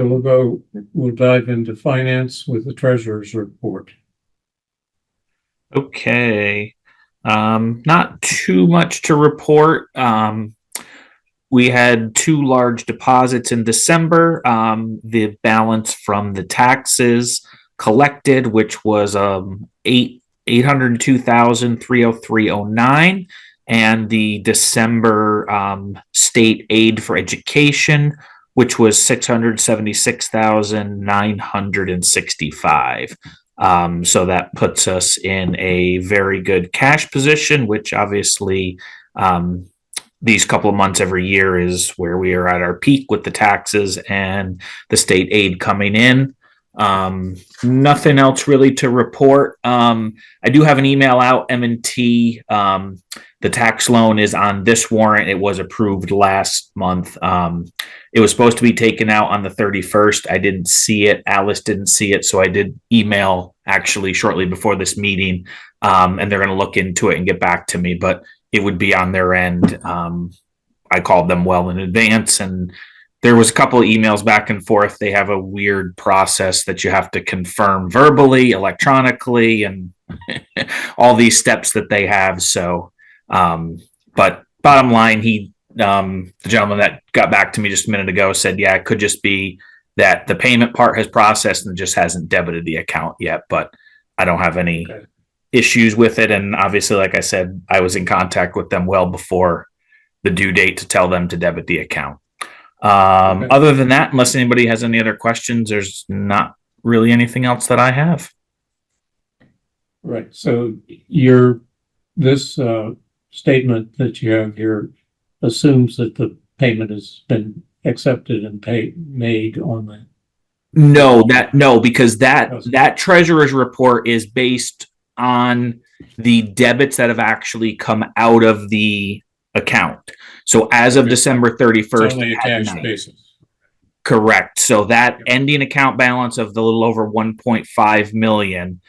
So we'll dive into finance with the treasurer's report. Okay. Not too much to report. We had two large deposits in December. The balance from the taxes collected, which was $802,303.09, and the December state aid for education, which was $676,965. So that puts us in a very good cash position, which obviously these couple of months every year is where we are at our peak with the taxes and the state aid coming in. Nothing else really to report. I do have an email out, M&T. The tax loan is on this warrant. It was approved last month. It was supposed to be taken out on the 31st. I didn't see it. Alice didn't see it. So I did email actually shortly before this meeting, and they're going to look into it and get back to me, but it would be on their end. I called them well in advance, and there was a couple of emails back and forth. They have a weird process that you have to confirm verbally, electronically, and all these steps that they have. So, but bottom line, the gentleman that got back to me just a minute ago said, yeah, it could just be that the payment part has processed and just hasn't debited the account yet, but I don't have any issues with it. And obviously, like I said, I was in contact with them well before the due date to tell them to debit the account. Other than that, unless anybody has any other questions, there's not really anything else that I have. Right. So this statement that you have here assumes that the payment has been accepted and made on that. No, because that treasurer's report is based on the debits that have actually come out of the account. So as of December 31st, it's only a cash basis. Correct. So that ending account balance of the little over 1.5 million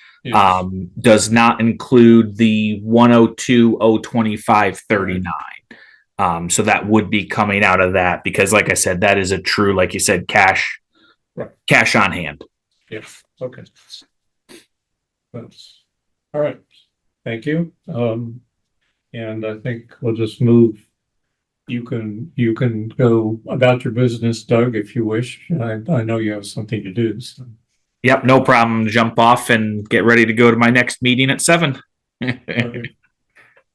does not include the 102,025.39. So that would be coming out of that because, like I said, that is a true, like you said, cash on hand. Yes. Okay. All right. Thank you. And I think we'll just move. You can go about your business, Doug, if you wish. I know you have something to do. So. Yep, no problem. Jump off and get ready to go to my next meeting at 7. Okay.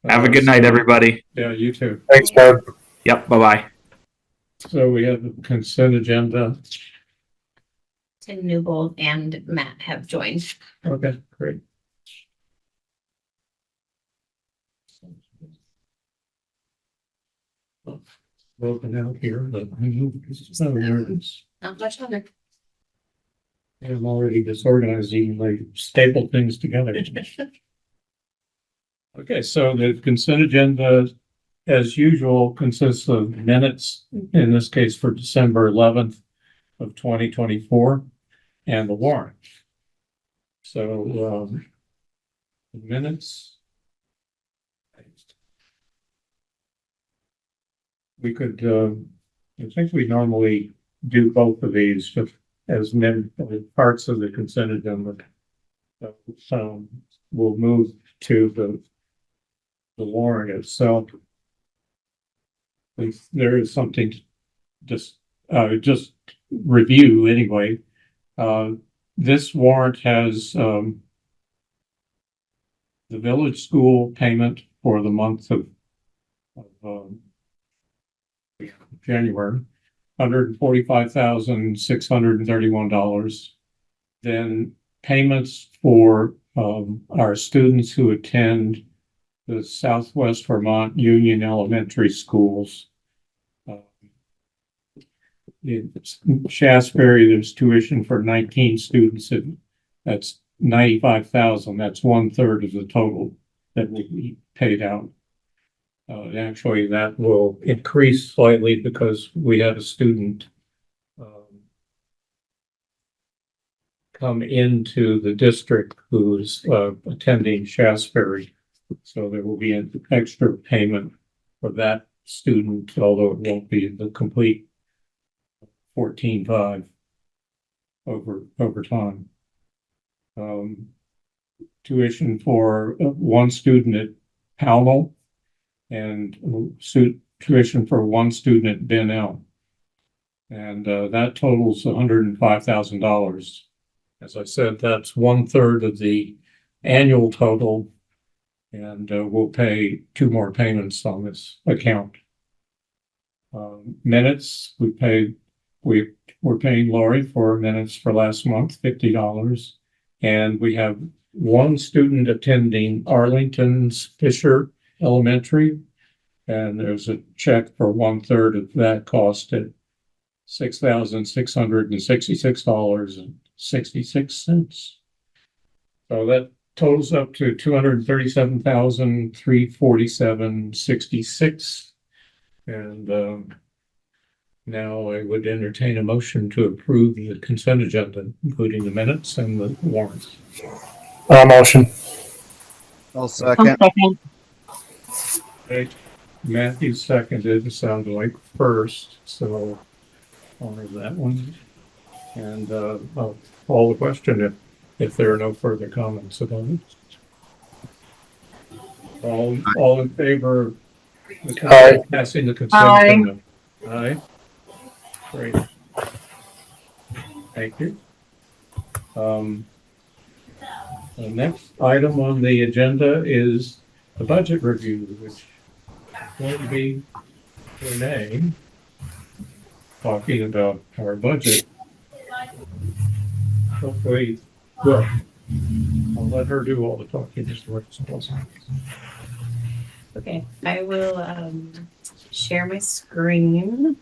Have a good night, everybody. Yeah, you too. Thanks, Doug. Yep, bye-bye. So we have the consent agenda. Tim Newbold and Matt have joined. Okay, great. Broken out here, but there it is. Not much longer. I'm already disorganized, even like staple things together. Okay, so the consent agenda, as usual, consists of minutes, in this case for December 11th of 2024, and the warrant. So the minutes. We could, I think we normally do both of these just as parts of the consent agenda. So we'll move to the warrant itself. There is something to just review anyway. This warrant has the village school payment for the month of January, $145,631. Then payments for our students who attend the Southwest Vermont Union Elementary Schools. In Shasberry, there's tuition for 19 students, and that's $95,000. That's 1/3 of the total that will be paid out. Actually, that will increase slightly because we had a student come into the district who's attending Shasberry. So there will be an extra payment for that student, although it won't be the complete 14,500. over time. Tuition for one student at Powell and tuition for one student at Bennell. And that totals $105,000. As I said, that's 1/3 of the annual total. And we'll pay 2 more payments on this account. Minutes, we're paying Lori for minutes for last month, $50. And we have one student attending Arlington's Fisher Elementary. And there's a check for 1/3 of that cost at $6,666.66. So that totals up to $237,347.66. And now I would entertain a motion to approve the consent agenda, including the minutes and the warrants. Motion. I'll second. Okay. Matthew seconded, it sounded like first, so honor that one. And I'll call the question if there are no further comments about it. All in favor of Aye. passing the consent agenda? Aye. Great. Thank you. The next item on the agenda is the budget review, which is going to be Renee talking about our budget. Hopefully, well, I'll let her do all the talking as much as possible. Okay, I will share my screen.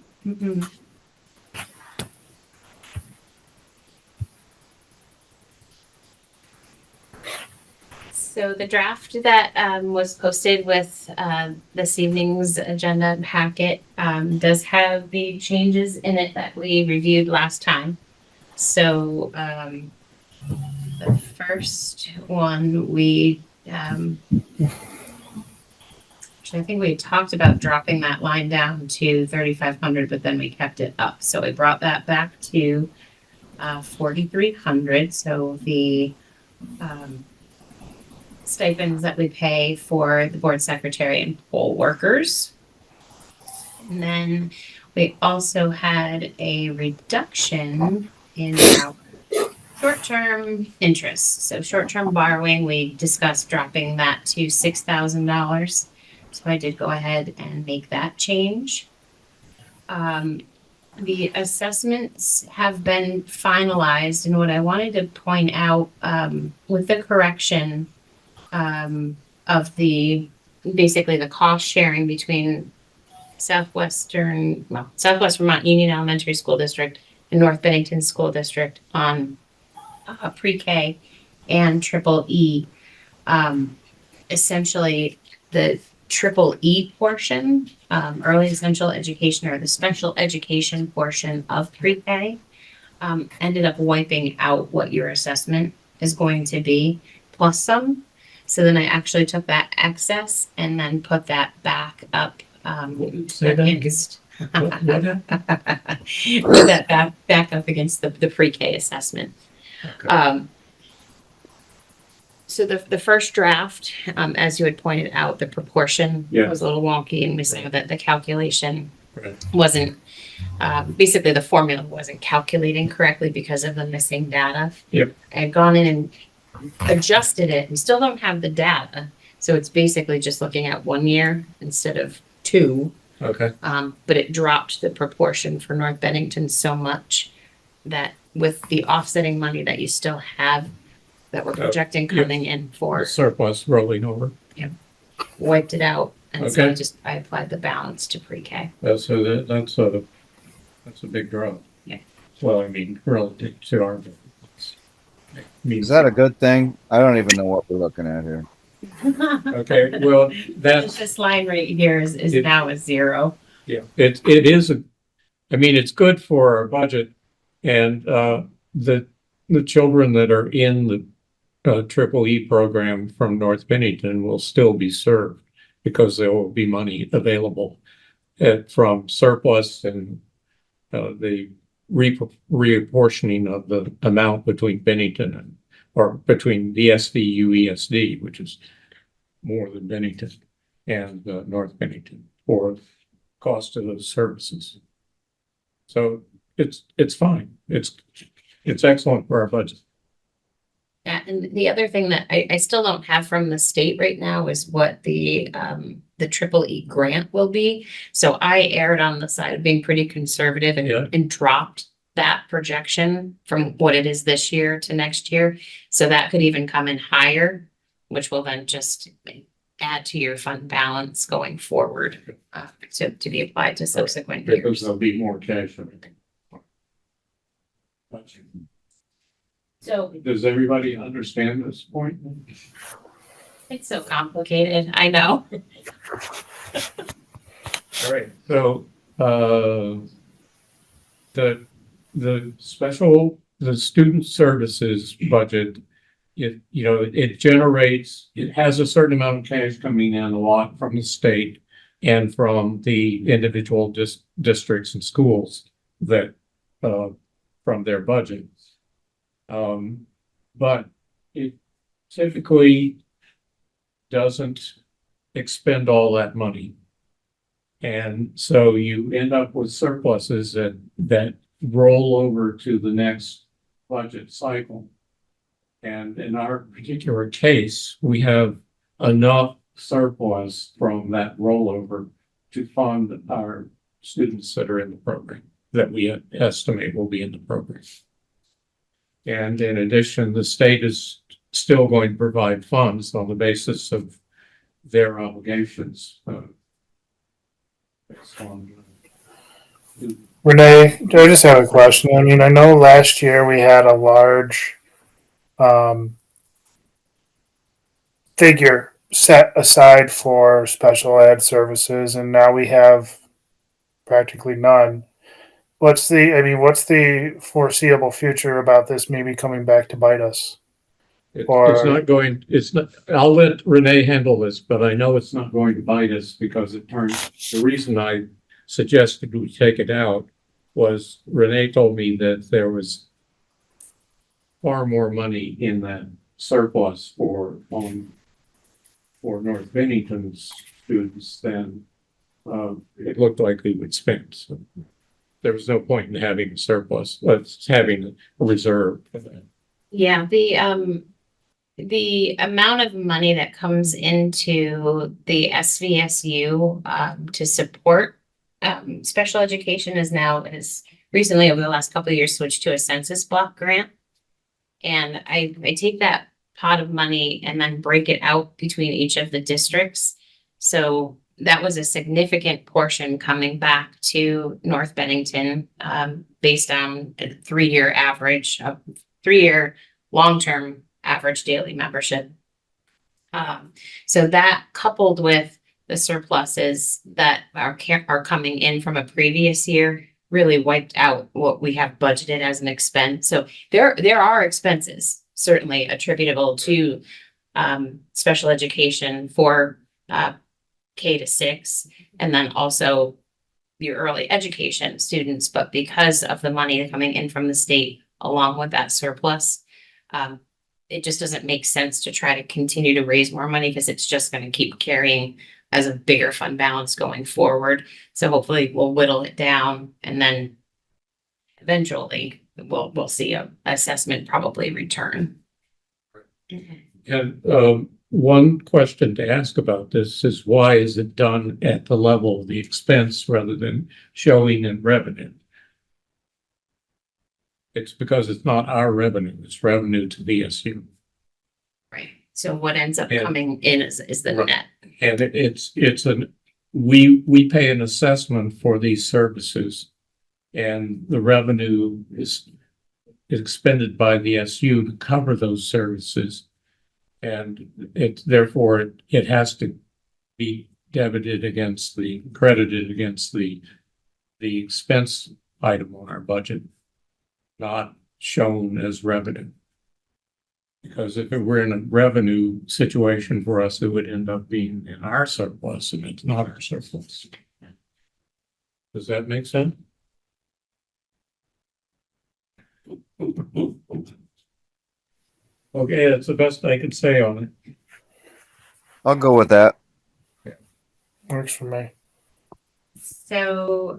So the draft that was posted with this evening's agenda packet does have the changes in it that we reviewed last time. So the first one we I think we talked about dropping that line down to 3,500, but then we kept it up. So we brought that back to 4,300. So the stipends that we pay for the board secretary and poll workers. And then we also had a reduction in our short-term interest. So short-term borrowing, we discussed dropping that to $6,000. So I did go ahead and make that change. The assessments have been finalized, and what I wanted to point out with the correction of basically the cost sharing between Southwest Vermont Union Elementary School District and North Bennington School District on pre-K and triple E. Essentially, the triple E portion, early essential education, or the special education portion of pre-K, ended up wiping out what your assessment is going to be, plus some. So then I actually took that excess and then put that back up Say that against What happened? put that back up against the pre-K assessment. Okay. So the first draft, as you had pointed out, the proportion Yeah. was a little wonky, and we saw that the calculation Right. wasn't, basically the formula wasn't calculating correctly because of the missing data. Yep. I had gone in and adjusted it. We still don't have the data. So it's basically just looking at 1 year instead of 2. Okay. But it dropped the proportion for North Bennington so much that with the offsetting money that you still have, that we're projecting yeah. coming in for, Surplus rolling over. wiped it out. And so Okay. I applied the balance to pre-K. That's a big drop. Yeah. Well, I mean, relative to our. Is that a good thing? I don't even know what we're looking at here. Okay, well, that's, This line right here is It- now a 0. yeah, it is I mean, it's good for our budget, and the children that are in the triple E program from North Bennington will still be served because there will be money available from surplus and the reapportioning of the amount between Bennington and, or between the SVU ESD, which is more than Bennington, and North Bennington for cost of those services. So it's fine. It's excellent for our budget. Yeah, and the other thing that I still don't have from the state right now is what the triple E grant will be. So I erred on the side of being pretty conservative Yeah. and dropped that projection from what it is this year to next year. So that could even come in higher, which will then just add to your fund balance going forward, to be applied to subsequent Because years. there'll be more cash. in it. So Does everybody understand this point? it's so complicated, I know. All right, so, the student services budget, it has a certain amount of cash coming in, a lot from the state and from the individual districts and schools that, from their budgets. But it typically doesn't expend all that money. And so you end up with surpluses that roll over to the next budget cycle. And in our particular case, we have enough surplus from that rollover to fund our students that are in the program, that we estimate will be in the program. And in addition, the state is still going to provide funds on the basis of their obligations. Based on, Renee, I just have a question. I mean, I know last year we had a large figure set aside for special ed services, and now we have practically none. What's the foreseeable future about this maybe coming back to bite us? it's not, I'll let Renee handle this, but I know it's not going to bite us because the reason I suggested we take it out was Renee told me that there was far more money in that surplus for North Bennington's students than it looked like we would spend. So there was no point in having a surplus, having a reserve for that. Yeah, the amount of money that comes into the SVSU to support special education is recently over the last couple of years switched to a census block grant. And I take that pot of money and then break it out between each of the districts. So that was a significant portion coming back to North Bennington based on a 3-year average of 3-year long-term average daily membership. So that coupled with the surpluses that are coming in from a previous year really wiped out what we have budgeted as an expense. So there are expenses certainly attributable to special education for K to 6, and then also your early education students. But because of the money coming in from the state along with that surplus, it just doesn't make sense to try to continue to raise more money because it's just going to keep carrying as a bigger fund balance going forward. So hopefully we'll whittle it down, and then eventually we'll see a assessment probably return. And one question to ask about this is, why is it done at the level of the expense rather than showing in revenue? It's because it's not our revenue, it's revenue to VSU. Right. So what ends up Yeah. coming in is the Right. net. And we pay an assessment for these services, and the revenue is expended by the SU to cover those services. And therefore it has to be credited against the expense item on our budget, not shown as revenue. Because if it were in a revenue situation for us, it would end up being in our surplus, and it's not our surplus. Does that make sense? Okay, that's the best I can say on it. I'll go with that. Works for me. So,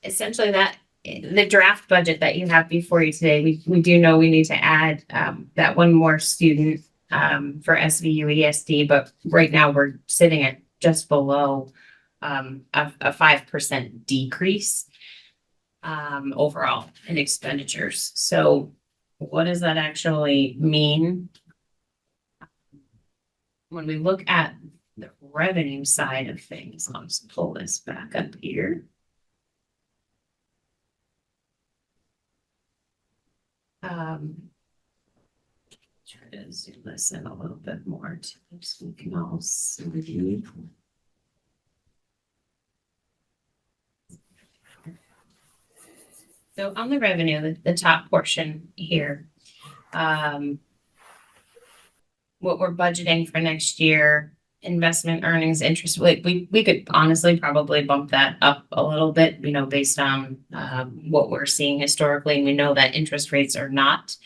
essentially that, the draft budget that you have before you today, we do know we need to add, that one more student, for SVU ESD, but right now we're sitting at just below, a 5% decrease, overall in expenditures. So what does that actually mean? When we look at the revenue side of things, I'll just pull this back up here. Try to zoom this in a little bit more so we can all see. So on the revenue, the top portion here, what we're budgeting for next year, investment earnings, interest, we could honestly probably bump that up a little bit, you know, based on what we're seeing historically. And we know that interest rates are not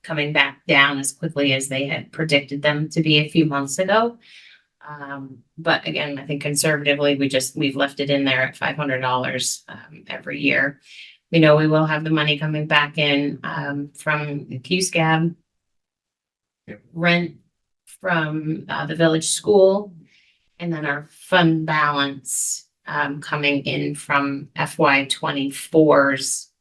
coming back down as quickly as they had predicted them to be a few months ago. But again, I think conservatively, we've left it in there at $500 every year. We know we will have the money coming back in from the QSCAB, rent from the village school, and then our fund balance coming in from FY 24's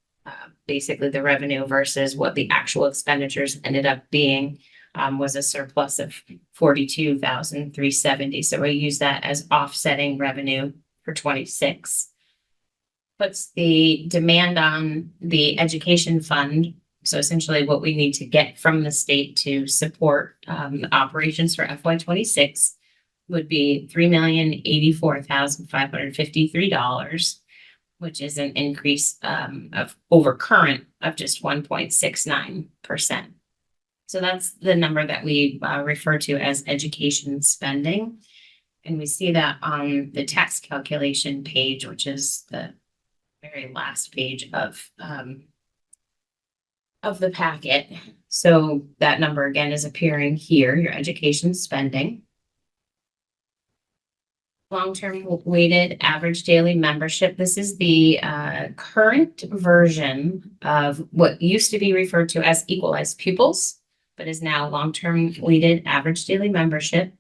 basically the revenue versus what the actual expenditures ended up being, was a surplus of 42,370. So we use that as offsetting revenue for 26. Puts the demand on the education fund. So essentially what we need to get from the state to support operations for FY 26 would be $3,084,553, which is an increase of over current of just 1.69%. So that's the number that we refer to as education spending. And we see that on the tax calculation page, which is the very last page of the packet. So that number again is appearing here, your education spending. Long-term weighted average daily membership. This is the current version of what used to be referred to as equalized pupils, but is now long-term weighted average daily membership.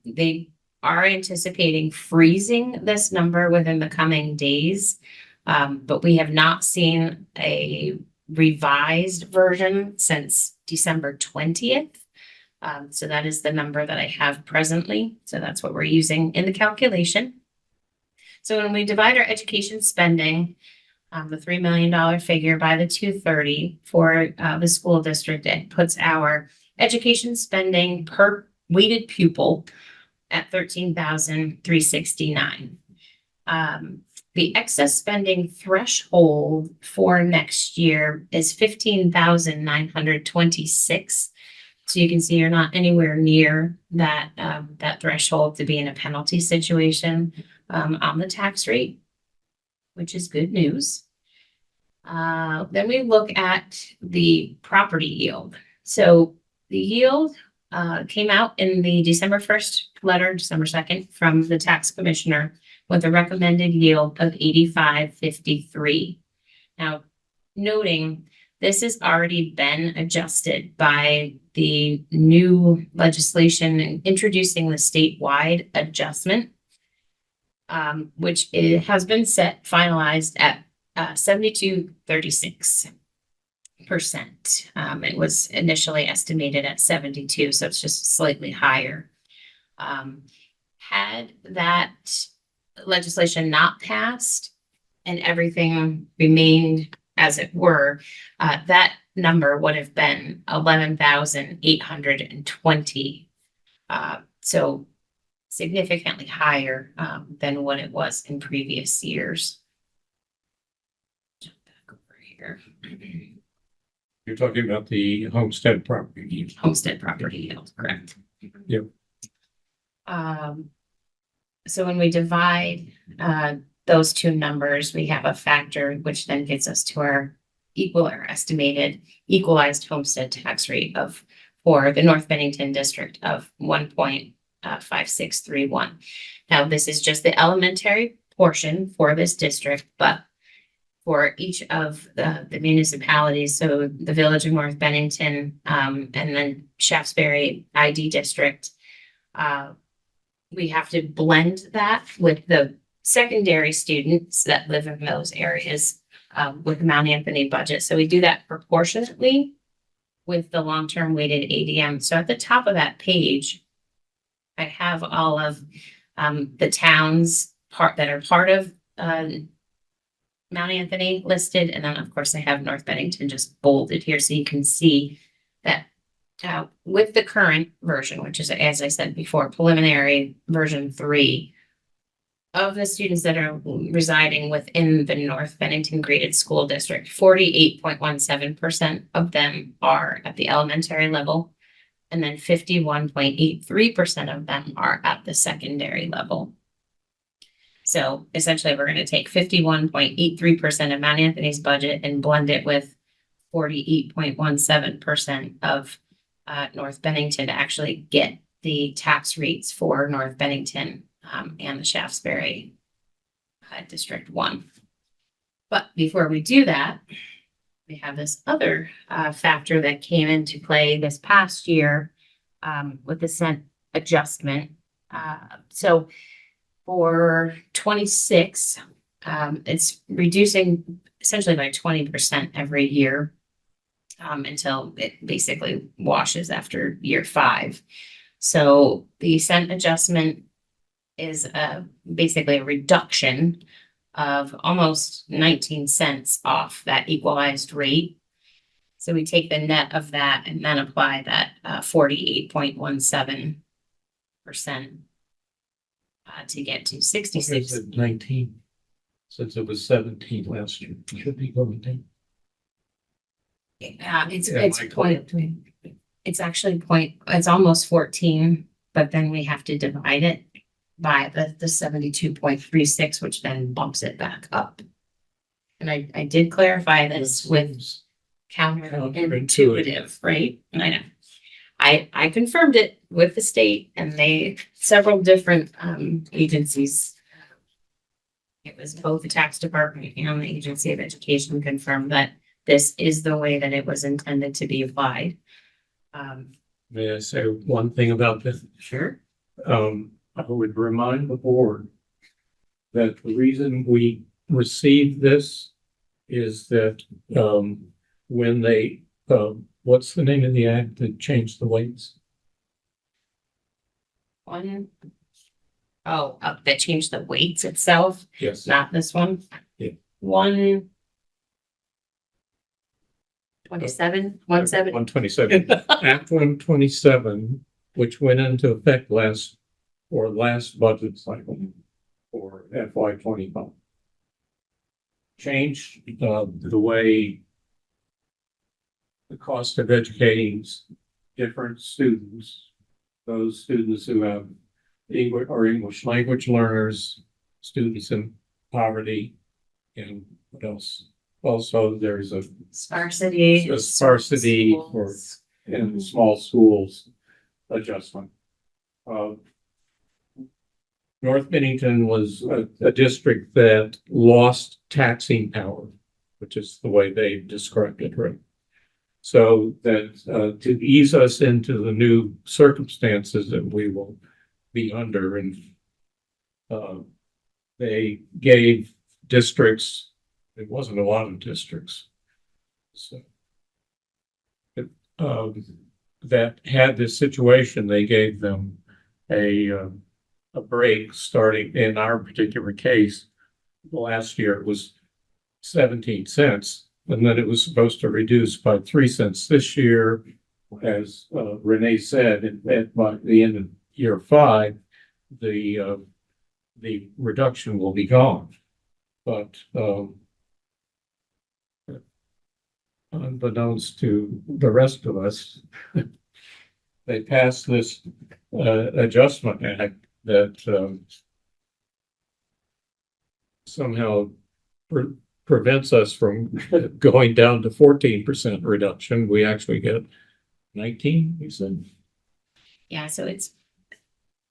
They are anticipating freezing this number within the coming days, but we have not seen a revised version since December 20th. So that is the number that I have presently. So that's what we're using in the calculation. So when we divide our education spending, the $3 million figure by the 230 for the school district, it puts our education spending per weighted pupil at $13,369. The excess spending threshold for next year is $15,926. So you can see you're not anywhere near that that threshold to be in a penalty situation on the tax rate, which is good news. Then we look at the property yield. So the yield came out in the December 1st letter, December 2nd, from the tax commissioner with a recommended yield of 85.53. Now, noting this has already been adjusted by the new legislation introducing the statewide adjustment, which has been finalized at 72.36%. It was initially estimated at 72, so it's just slightly higher. Had that legislation not passed and everything remained as it were, that number would have been 11,820. So significantly higher than what it was in previous years. Jump back over here. You're talking about the homestead property. Homestead property yield, correct? Yep. So when we divide those two numbers, we have a factor which then gets us to our estimated equalized homestead tax rate of, for the North Bennington district, of 1.5631. Now, this is just the elementary portion for this district, but for each of the municipalities, so the Village of North Bennington, and then Shaftesbury ID district, we have to blend that with the secondary students that live in those areas, with the Mount Anthony budget. So we do that proportionately with the long-term weighted ADM. So at the top of that page, I have all of the towns that are part of Mount Anthony listed. And then, of course, I have North Bennington just bolded here so you can see that with the current version, which is, as I said before, preliminary version 3, of the students that are residing within the North Bennington graded school district, 48.17% of them are at the elementary level, and then 51.83% of them are at the secondary level. So essentially, we're going to take 51.83% of Mount Anthony's budget and blend it with 48.17% of North Bennington to actually get the tax rates for North Bennington and the Shaftesbury District 1. But before we do that, we have this other factor that came into play this past year with the cent adjustment. So for 26, it's reducing essentially by 20% every year until it basically washes after year 5. So the cent adjustment is basically a reduction of almost 19 cents off that equalized rate. So we take the net of that and then apply that 48.17% to get to 66. 19, since it was 17 last year. It should be going down. It's actually it's almost 14, but then we have to divide it by the 72.36, which then bumps it back up. And I did clarify this with counterintuitive, right? And I know I confirmed it with the state, and several different agencies. It was both the tax department and the Agency of Education confirmed that this is the way that it was intended to be applied. May I say one thing about this? Sure. I would remind the board that the reason we received this is that when they, what's the name of the act that changed the weights? That changed the weights itself, Yes. not this one. Yeah. 127, 17. 127. Act 127, which went into effect last budget cycle for FY25. Changed the way the cost of educating different students, those students who have English language learners, students in poverty, and what else? Also, there's a Sparsity for in small schools adjustment. North Bennington was a district that lost taxing power, which is the way they described it, right? So that to ease us into the new circumstances that we will be under, and they gave districts, it wasn't a lot of districts, so that had this situation, they gave them a break starting in our particular case. Last year it was 17 cents, and then it was supposed to reduce by 3 cents this year. As Renee said, by the end of year 5, the reduction will be gone. But unbeknownst to the rest of us, they passed this adjustment act that somehow prevents us from going down to 14% reduction. We actually get 19, you said? Yeah, so it's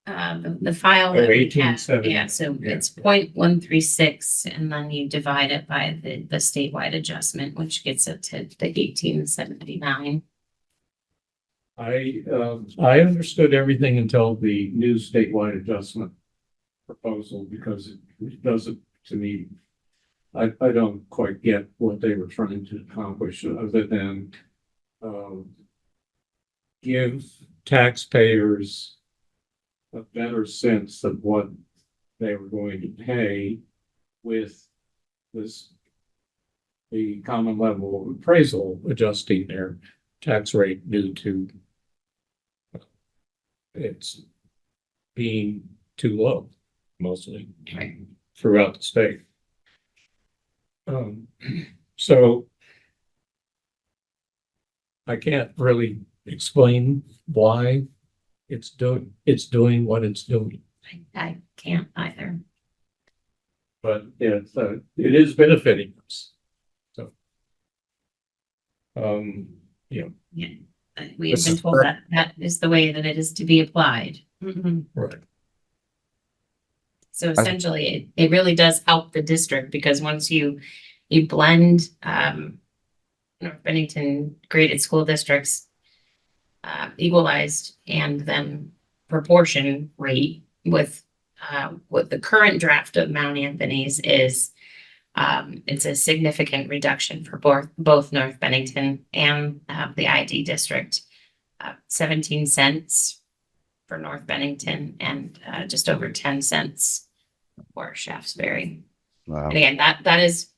the file that we have, 1870. yeah, so Yeah. it's 0.136, and then you divide it by the statewide adjustment, which gets it to the 1879. I understood everything until the new statewide adjustment proposal, because it doesn't, to me, I don't quite get what they were trying to accomplish other than give taxpayers a better sense of what they were going to pay with the common level of appraisal adjusting their tax rate due to it's being too low, mostly throughout the state. So I can't really explain why it's doing what it's doing, I can't either. but it is benefiting us. So, yeah, We have This been is told that that is the way that it is to be applied. right. So essentially, it really does help the district, because once you blend North Bennington graded school districts, equalized and then proportion rate with what the current draft of Mount Anthony's is, it's a significant reduction for both North Bennington and the ID district. 17 cents for North Bennington and just over 10 cents for Shaftesbury. Wow. And again, that is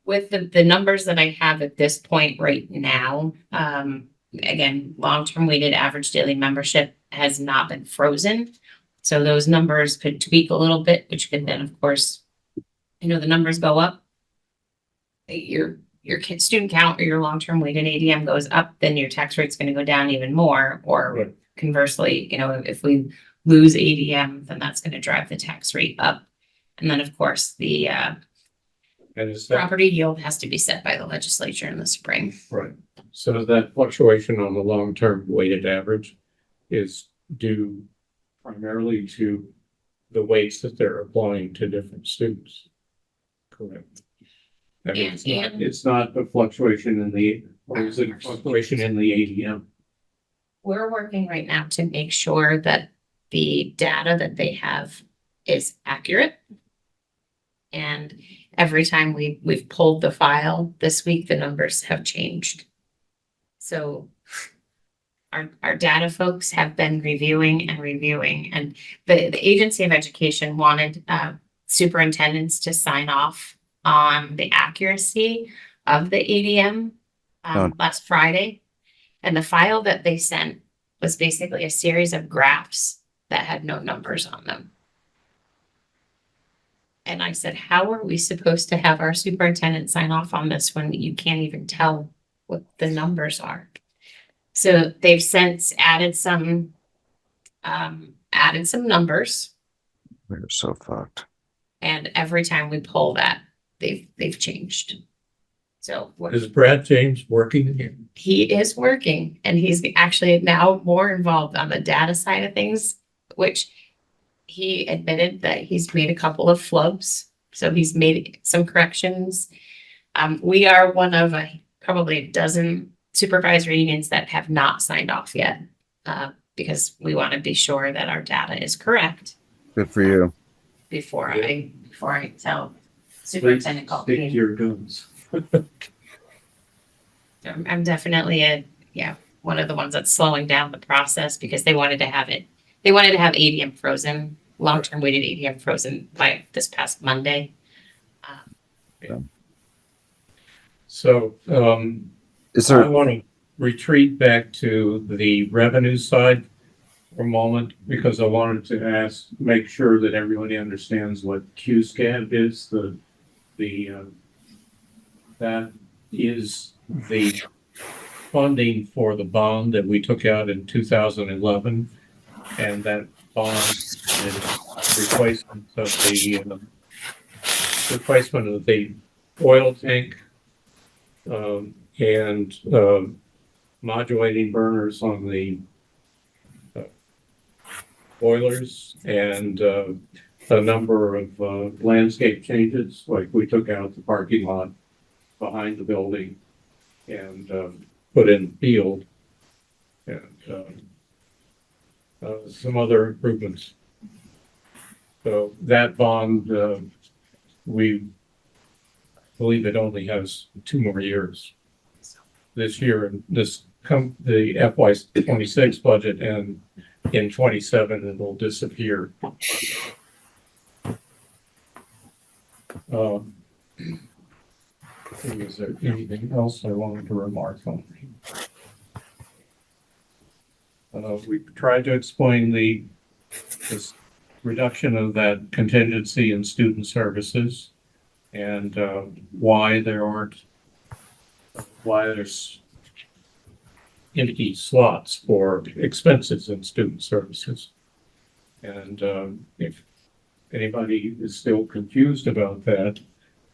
with the numbers that I have at this point right now. Again, long-term weighted average daily membership has not been frozen. So those numbers could tweak a little bit, which could then, of course, the numbers go up. Your student count or your long-term weighted ADM goes up, then your tax rate's going to go down even more. Or Right. conversely, if we lose ADM, then that's going to drive the tax rate up. And then, of course, the And is that property yield has to be set by the legislature in the spring. right? So that fluctuation on the long-term weighted average is due primarily to the weights that they're applying to different students. Correct. I mean, it's not a fluctuation or is it a fluctuation in the ADM? We're working right now to make sure that the data that they have is accurate. And every time we've pulled the file this week, the numbers have changed. So our data folks have been reviewing, and the Agency of Education wanted superintendents to sign off on the accuracy of the ADM last Friday. And the file that they sent was basically a series of graphs that had no numbers on them. And I said, how are we supposed to have our superintendent sign off on this when you can't even tell what the numbers are? So they've since added some numbers, We're so fucked. and every time we pull that, they've changed. So Is Brad James working again? he is working, and he's actually now more involved on the data side of things, which he admitted that he's made a couple of flubs. So he's made some corrections. We are one of probably a dozen supervisory unions that have not signed off yet, because we want to be sure that our data is correct Good for you. before I tell Superintendent Stick to Colquhoun. your guns. I'm definitely one of the ones that's slowing down the process, because they wanted to have ADM frozen, long-term weighted ADM frozen by this past Monday. So, Is I there, want to retreat back to the revenue side for a moment, because I wanted to make sure that everybody understands what QSCAD is. That is the funding for the bond that we took out in 2011, and that bond is replacement of the replacement of the oil tank, and, modulating burners on the boilers, and, a number of, landscape changes, like we took out the parking lot behind the building and, put in the field, and, some other improvements. So that bond, we believe it only has 2 more years. This year, and the FY '26 budget, and in '27 it will disappear. Is there anything else I wanted to remark on? We tried to explain this reduction of that contingency in student services, and why there's empty slots for expenses in student services. And if anybody is still confused about that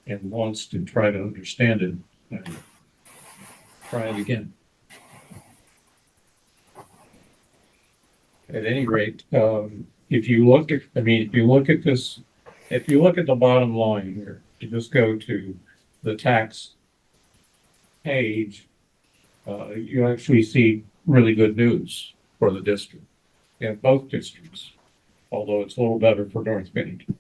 and wants to try to understand it, try it again. At any rate, if you look at this, if you look at the bottom line here, you just go to the tax page, you actually see really good news for the district, and both districts, although it's a little better for North Bennington.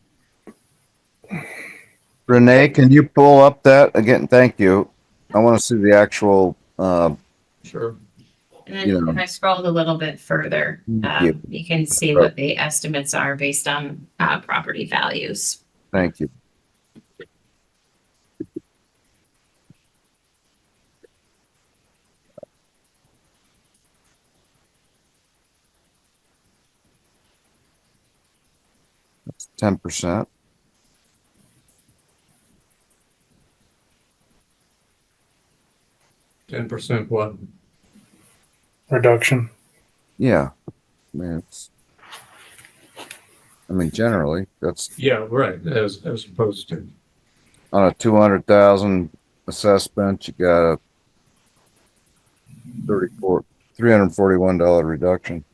Renee, can you pull up that again? Thank you. I want to see the actual, Sure. And then Yeah. if I scrolled a little bit further, Yeah. you can see what the estimates are based on property values. thank you. That's 10%. %10 what? Reduction. Yeah. I mean, generally, that's Yeah, right, as opposed to, on a 200,000 assessment, you got a $341 reduction.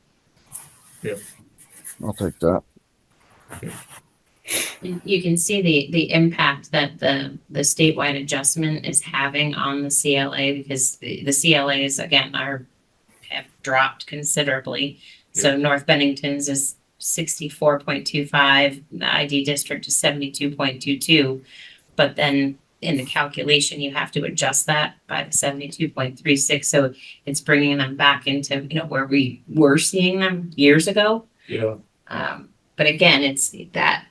Yep. I'll take that. You can see the impact that the statewide adjustment is having on the CLA, because the CLAs again have dropped considerably. So North Bennington's is 64.25, the ID district is 72.22, but then in the calculation you have to adjust that by the 72.36, so it's bringing them back into where we were seeing them years ago. yeah, But again, it's that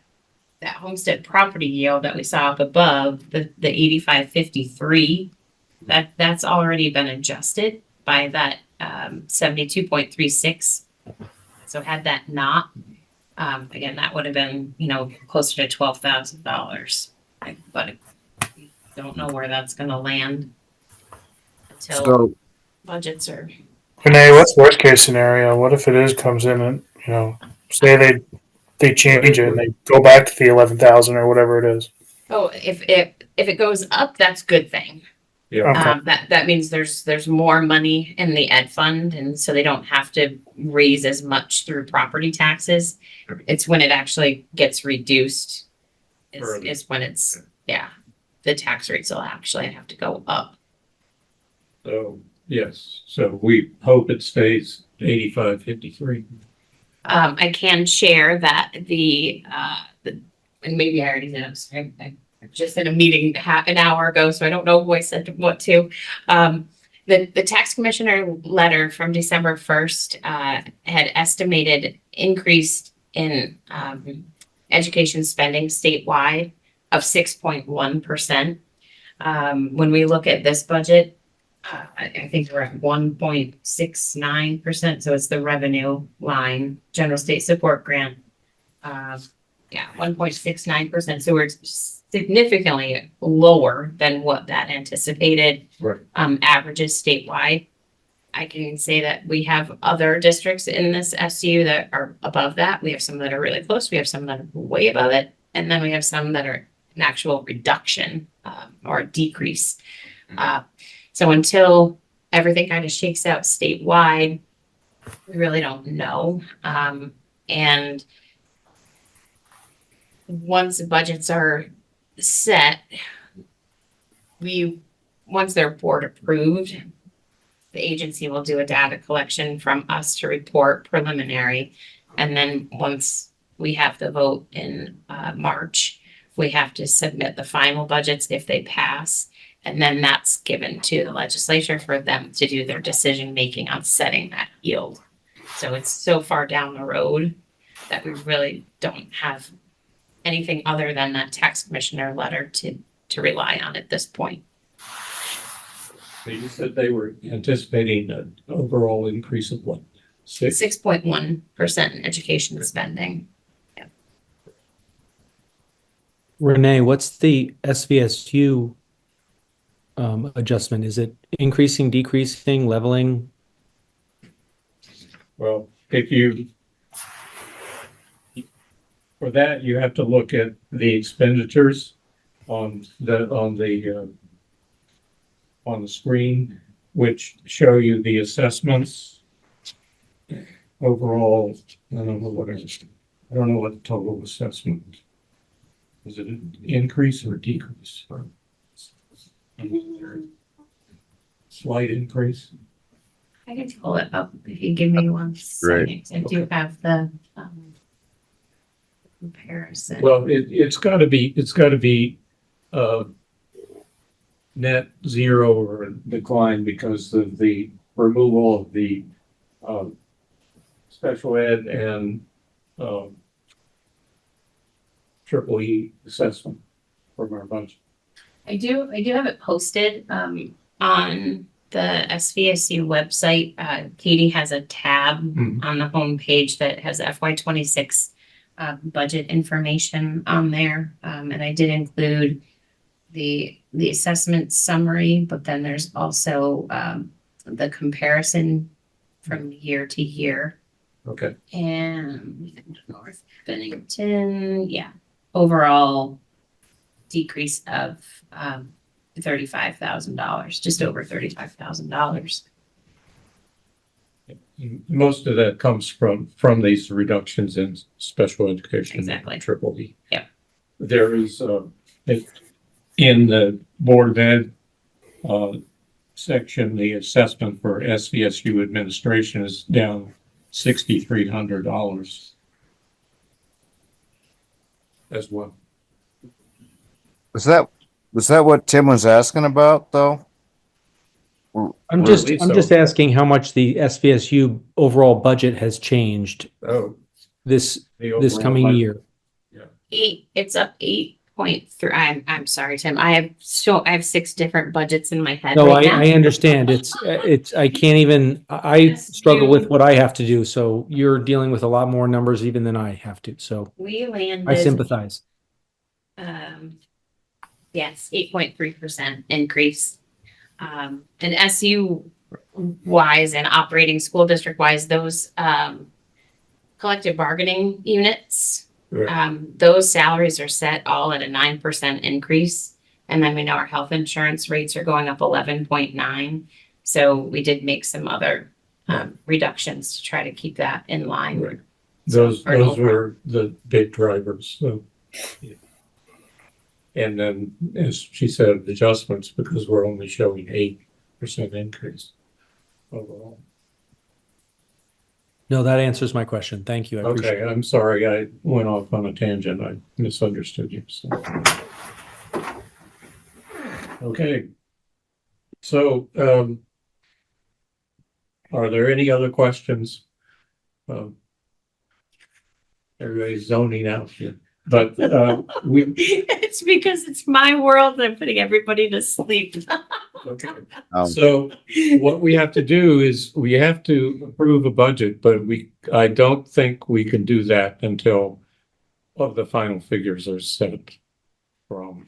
homestead property yield that we saw up above, the 85.53, that's already been adjusted by that 72.36. So had that not, again, that would have been closer to $12,000. But we don't know where that's going to land until So, budgets are. Renee, what's worst case scenario? What if it comes in and, say they change it and they go back to the 11,000 or whatever it is? Oh, if it goes up, that's a good thing. yeah, Okay. That means there's more money in the ed fund, and so they don't have to raise as much through property taxes. It's when it actually gets reduced is when it's, the tax rates will actually have to go up. so, yes, so we hope it stays 85.53. I can share that and maybe I already know, so I'm just in a meeting half an hour ago, so I don't know who I said what to. The tax commissioner letter from December 1st had estimated increase in education spending statewide of 6.1%. When we look at this budget, I think we're at 1.69%. So it's the revenue line, general state support grant. 1.69%. So we're significantly lower than what that anticipated Right. averages statewide. I can say that we have other districts in this SU that are above that. We have some that are really close. We have some that are way above it. And then we have some that are an actual reduction, or a decrease. So until everything kind of shakes out statewide, we really don't know. And once the budgets are set, once they're board approved, the agency will do a data collection from us to report preliminary. And then once we have the vote in March, we have to submit the final budgets if they pass. And then that's given to the legislature for them to do their decision making on setting that yield. So it's so far down the road that we really don't have anything other than that tax commissioner letter to rely on at this point. You said they were anticipating an overall increase of what? 6.1% in education spending. Renee, what's the SVSU adjustment? Is it increasing, decreasing, leveling? Well, for that, you have to look at the expenditures on the screen, which show you the assessments. Overall, I don't know what the total assessment. Is it an increase or decrease? Slight increase. I can pull it up if you give me one second. I do have the comparison. Well, it's got to be net zero or decline because of the removal of the special ed and triple E assessment from our budget. I do have it posted on the SVSU website. Katie has a tab on the homepage that has FY26 budget information on there. And I did include the assessment summary, but then there's also the comparison from year to year. Okay. And North Bennington, overall decrease of $35,000, just over $35,000. Most of that comes from these reductions in special education. Exactly. Triple E. Yep. There is in the Board of Ed section, the assessment for SVSU administration is down $6,300 as well. Was that what Tim was asking about though? I'm believe just so. asking how much the SVSU overall budget has changed Oh, this the coming overall year. It's up 8.3. I'm sorry, Tim. I have 6 different budgets in my head No, right now. I understand. I can't even, I struggle with what I have to do. So you're dealing with a lot more numbers even than I have to. So We landed. I sympathize. Yes, 8.3% increase. And SU wise and operating school district wise, those collective bargaining units, Right. those salaries are set all at a 9% increase. And then we know our health insurance rates are going up 11.9. So we did make some other reductions to try to keep that in line. Right. So, Those or no were the big drivers. So, yeah. And then, as she said, adjustments because we're only showing 8% increase overall. No, that answers my question. Thank you. I appreciate Okay, it. I'm sorry, I went off on a tangent. I misunderstood you. So. Okay. So, are there any other questions? Everybody's zoning out here, but It's because it's my world and I'm putting everybody to sleep. okay. Um, So what we have to do is we have to approve a budget, but I don't think we can do that until the final figures are set from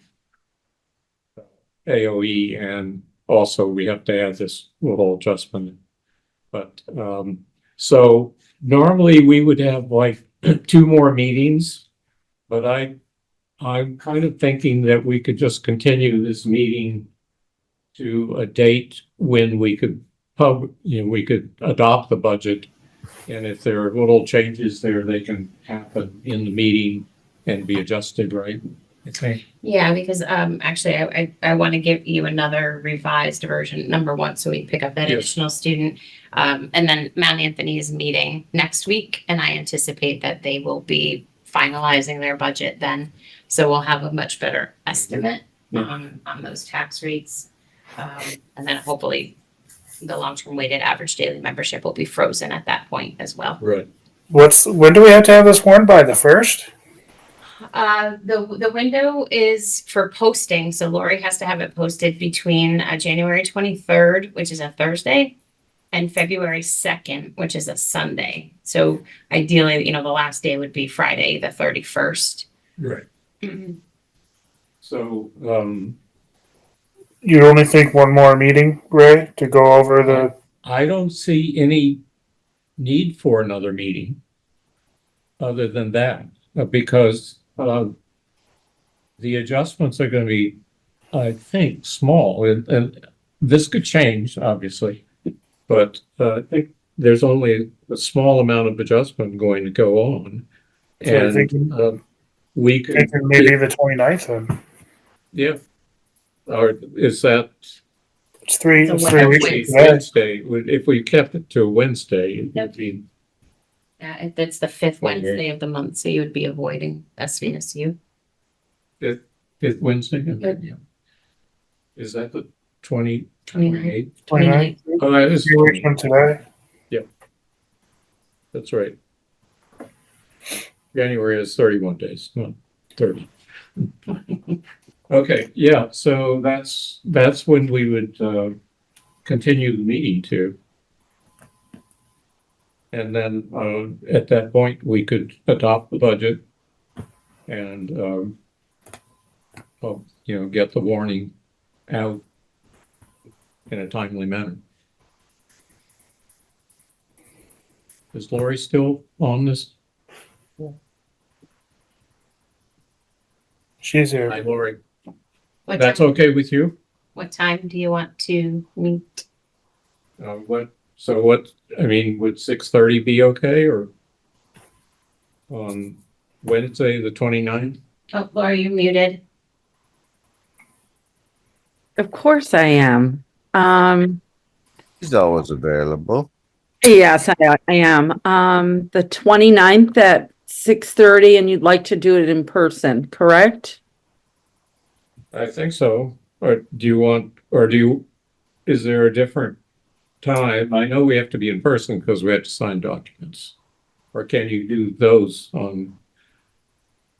AOE, and also we have to add this little adjustment. But so normally we would have like 2 more meetings, but I I'm kind of thinking that we could just continue this meeting to a date when we could we could adopt the budget. And if there are little changes there, they can happen in the meeting and be adjusted, right? Okay. Yeah, because actually I want to give you another revised version, number one, so we pick up that Yes. additional student. And then Mount Anthony is meeting next week, and I anticipate that they will be finalizing their budget then. So we'll have a much better estimate Yeah. on those tax rates. And then hopefully the long-term weighted average daily membership will be frozen at that point as well. Right. When do we have to have this warned by, the 1st? The window is for posting, so Lori has to have it posted between January 23rd, which is a Thursday, and February 2nd, which is a Sunday. So ideally, the last day would be Friday, the 31st. Right. So, You only think one more meeting, Ray, to go over the, I don't see any need for another meeting other than that, because the adjustments are going to be, I think, small, and this could change, obviously, but I think there's only a small amount of adjustment going to go on, So I and think- we could, thinking maybe the 29th then. yeah. Or is that? It's three It's a weeks from today. Wednesday, if we kept it to Wednesday, it Yep. would be, It's the fifth Okay. Wednesday of the month, so you would be avoiding SVSU. fifth Wednesday? Yep. Yeah. Is that the 28th? 29th. 29th. Oh, that is, 3 weeks from today. that's right. January is 31 days, not 30. Okay, yeah, so that's when we would continue the meeting to. And then at that point, we could adopt the budget and get the warning out in a timely manner. Is Lori still on this? She's here. Hi, Lori. What That's time, okay with you? what time do you want to meet? Would 6:30 be okay, or on Wednesday, the 29th? Oh, Laura, you muted. Of course I am. He's always available. Yes, I am. The 29th at 6:30, and you'd like to do it in person, correct? I think so. Or is there a different time? I know we have to be in person because we have to sign documents. Or can you do those on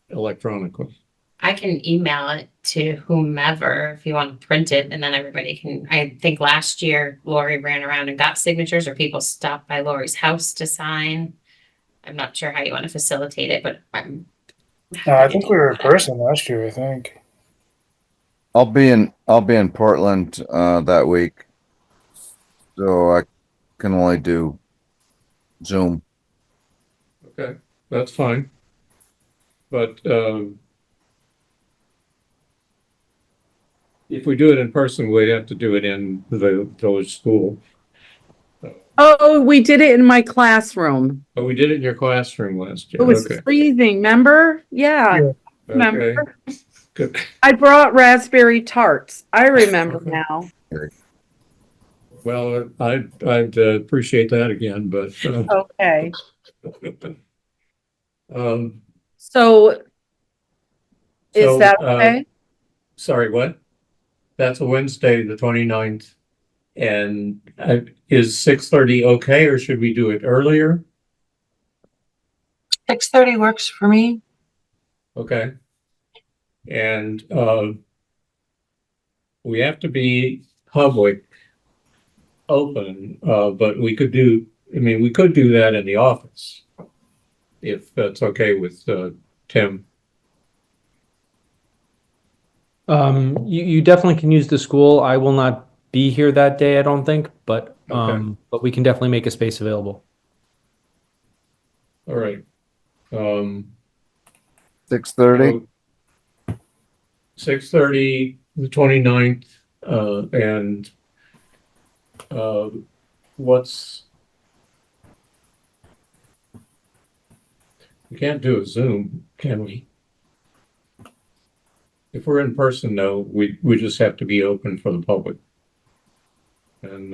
electronically? I can email it to whomever if you want to print it, and then everybody can. I think last year Lori ran around and got signatures, or people stopped by Lori's house to sign. I'm not sure how you want to facilitate it, but I'm. I think we were in person last year, I think. I'll be in Portland that week, so I can only do Zoom. Okay, that's fine. But if we do it in person, we'd have to do it in the village school. Oh, we did it in my classroom. But we did it in your classroom last year. It was Okay. freezing, remember? Yeah, Yeah. Okay. remember? Good. I brought raspberry tarts. I remember Okay. now. Well, I'd appreciate that again, but Okay, so, so is that uh, okay? sorry, what? That's a Wednesday, the 29th. And is 6:30 okay, or should we do it earlier? 6:30 works for me. Okay. And we have to be public open, but we could do that in the office. If that's okay with Tim. You definitely can use the school. I will not be here that day, I don't think, but Okay. but we can definitely make a space available. All right. 6:30. 6:30, the 29th, and, what's, we can't do a Zoom, can we? If we're in person, no, we just have to be open for the public. And,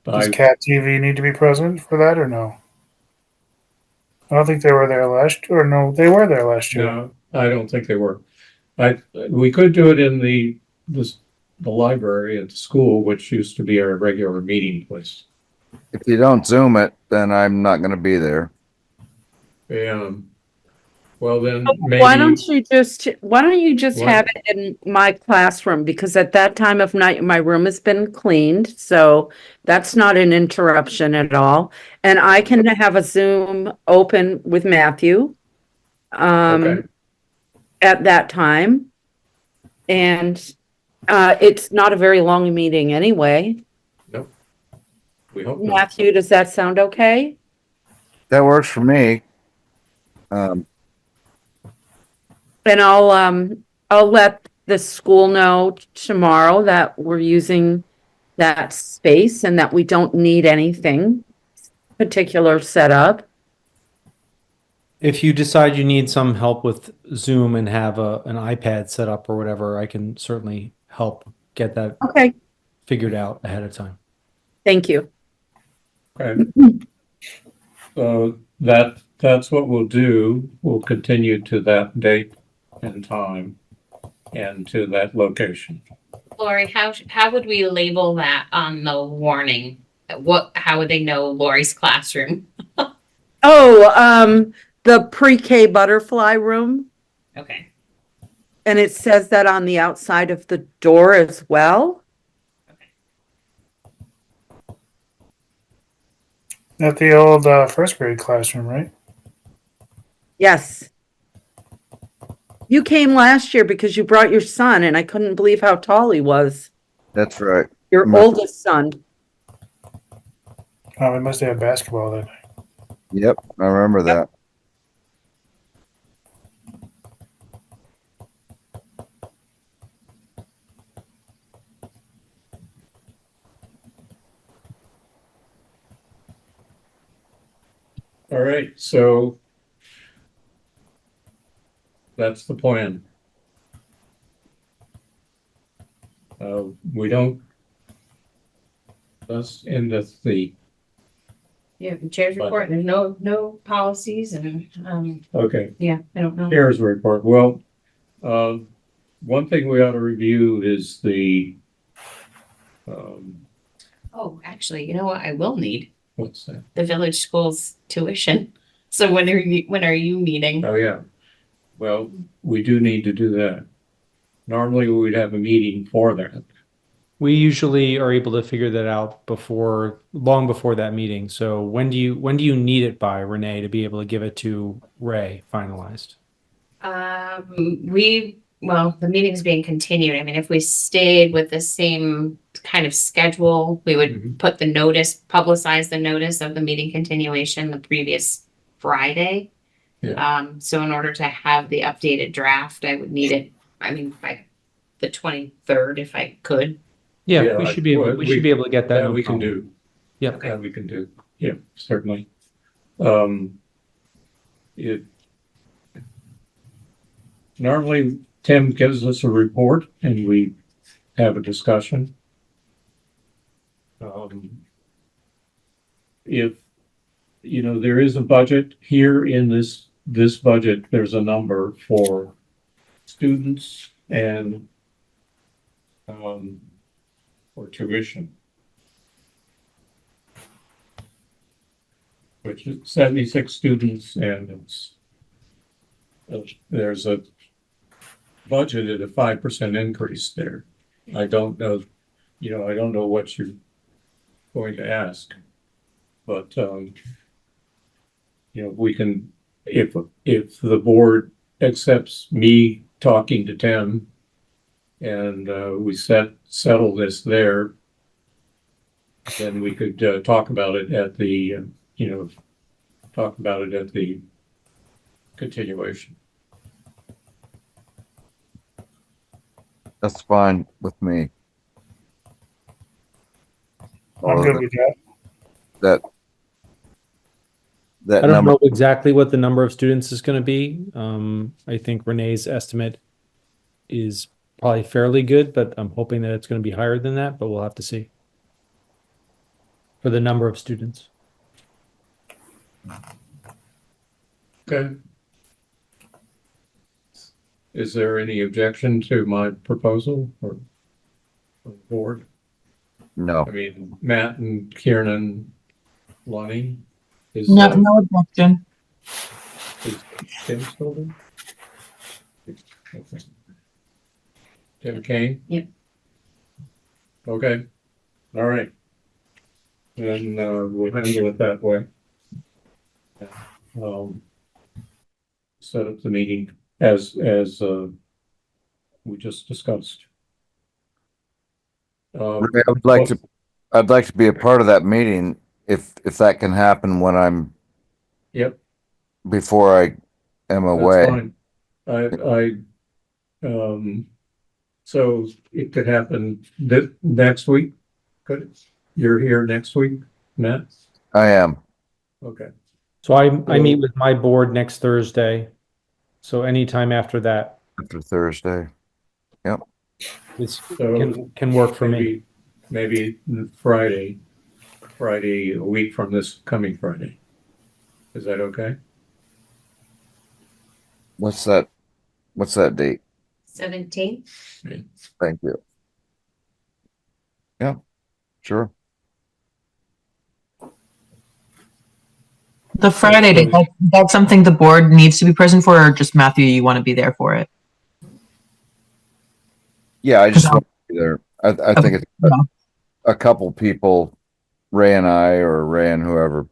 Does I, Cat TV need to be present for that or no? I don't think they were there last, or no, they were there last year. no, I don't think they were. We could do it in the library at the school, which used to be our regular meeting place. If you don't Zoom it, then I'm not gonna be there. Well, then Why don't maybe, you just What? have it in my classroom? Because at that time of night, my room has been cleaned, so that's not an interruption at all. And I can have a Zoom open with Matthew. Okay. At that time. And, it's not a very long meeting anyway. we hope not. Matthew, does that sound okay? That works for me. And I'll let the school know tomorrow that we're using that space and that we don't need anything particular set up. If you decide you need some help with Zoom and have an iPad set up or whatever, I can certainly help get that Okay, figured out ahead of time. thank you. Okay. So that's what we'll do. We'll continue to that date and time and to that location. Lori, how would we label that on the warning? How would they know Lori's classroom? Oh, the pre-K butterfly room, Okay. and it says that on the outside of the door as well. At the old first grade classroom, right? Yes. You came last year because you brought your son, and I couldn't believe how tall he was. That's right. Your My- oldest son. Oh, we must have had basketball that night. Yep, I remember that. All right, so that's the plan. We don't, that's in the, Yeah, the chair's report, there's no policies and, okay. yeah, I don't know. Chair's report. Well, one thing we ought to review is Oh, actually, you know what I will need? what's that? The village school's tuition. So when are you meeting? Oh, yeah. Well, we do need to do that. Normally, we'd have a meeting for that. We usually are able to figure that out long before that meeting. So when do you need it by, Renee, to be able to give it to Ray finalized? The meeting's being continued. I mean, if we stayed with the same kind of schedule, we would Mhm. publicize the notice of the meeting continuation the previous Friday. So in order to have the updated draft, I would need it, I mean, by the 23rd, if I could. Yeah, Yeah, we should be able to get that. That no we can problem. do. Yeah. Okay. That we can do. Yeah, certainly. It normally Tim gives us a report and we have a discussion. If, there is a budget here in this budget, there's a number for students and for tuition, which is 76 students, and there's a budgeted a 5% increase there. I don't know, I don't know what you're going to ask, but we can, if the board accepts me talking to Tim and we settle this there, then we could talk about it at the continuation. That's fine with me. I'm good with that. That, that I don't number, know exactly what the number of students is going to be. I think Renee's estimate is probably fairly good, but I'm hoping that it's going to be higher than that, but we'll have to see. For the number of students. Okay. Is there any objection to my proposal or the board? no, I mean, Matt and Kieran, Lonnie? Is, No, no objection. is Tim still there? Okay. Tim Kane? Yep. Okay, all right. Then, we'll handle it that way. Um, set up the meeting as, we just discussed. Ray, I'd like to be a part of that meeting if that can happen when I'm, Yep, before I am that's away. fine. So it could happen next week? Could, you're here next week, Matt? I am. Okay, So I meet with my board next Thursday. So anytime after that After Thursday. is, so can work for me. maybe Friday, a week from this coming Friday. Is that okay? What's that date? 17th? Thank you. Yeah, sure. The Friday date, that's something the board needs to be present for, or just Matthew, you want to be there for it? Yeah, I just want to be there. I think it's Yeah. a couple people, Ray and I, or Ray and whoever.